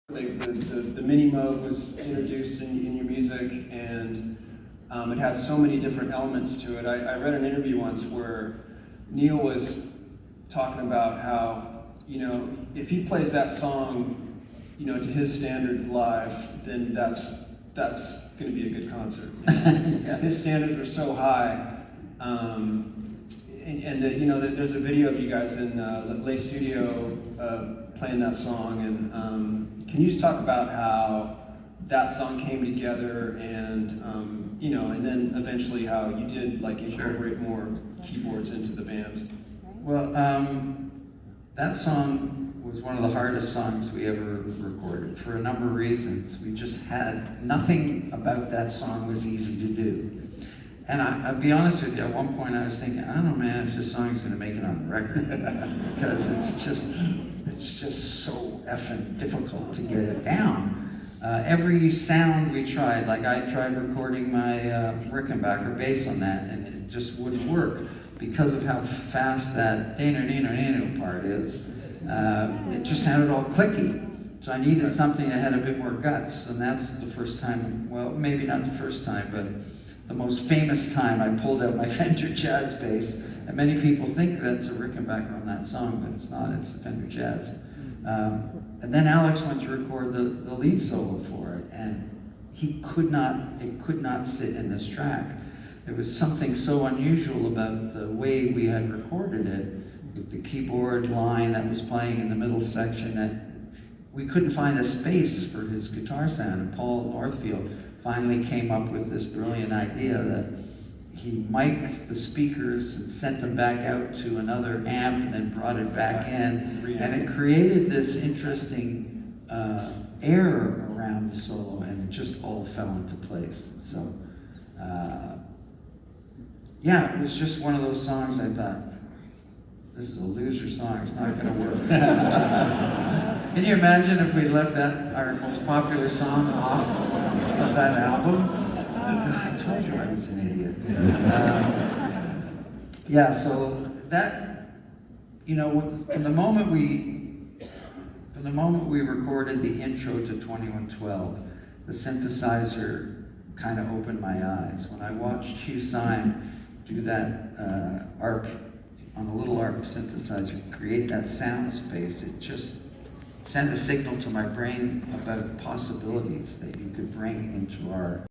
The mini mode was introduced in your music, and it has so many different elements to it. I read an interview once where Neil was talking about how, if he plays that song, to his standard live, then that's going to be a good concert. Yeah. His standards are so high, and that, there's a video of you guys in the Lay Studio playing that song, and can you just talk about how that song came together, and and then eventually how you did incorporate more keyboards into the band? Well, that song was one of the hardest songs we ever recorded for a number of reasons. We just had nothing about that song was easy to do. And I'll be honest with you, at one point I was thinking, I don't know, man, if this song's gonna make it on the record. Because it's just so effing difficult to get it down. Every sound we tried, like I tried recording my Rickenbacker bass on that, and it just wouldn't work because of how fast that dano part is. It just sounded all clicky. So I needed something that had a bit more guts, and that's the first time, well, maybe not the first time, but the most famous time I pulled out my Fender Jazz bass. And many people think that's a Rickenbacker on that song, but it's not, it's a Fender Jazz. And then Alex went to record the lead solo for it, and it could not sit in this track. There was something so unusual about the way we had recorded it, with the keyboard line that was playing in the middle section, that we couldn't find a space for his guitar sound. And Paul Northfield finally came up with this brilliant idea that he mic'd the speakers and sent them back out to another amp and then brought it back in. And it created this interesting air around the solo, and it just all fell into place. So, yeah, it was just one of those songs I thought, this is a loser song, it's not gonna work. Can you imagine if we left that, our most popular song, off of that album? I told you I was an idiot. Yeah, so that, from the moment we recorded the intro to 2112, the synthesizer kind of opened my eyes. When I watched Hugh Syme do that ARP, on a little ARP synthesizer, create that sound space, it just sent a signal to my brain about possibilities that you could bring into our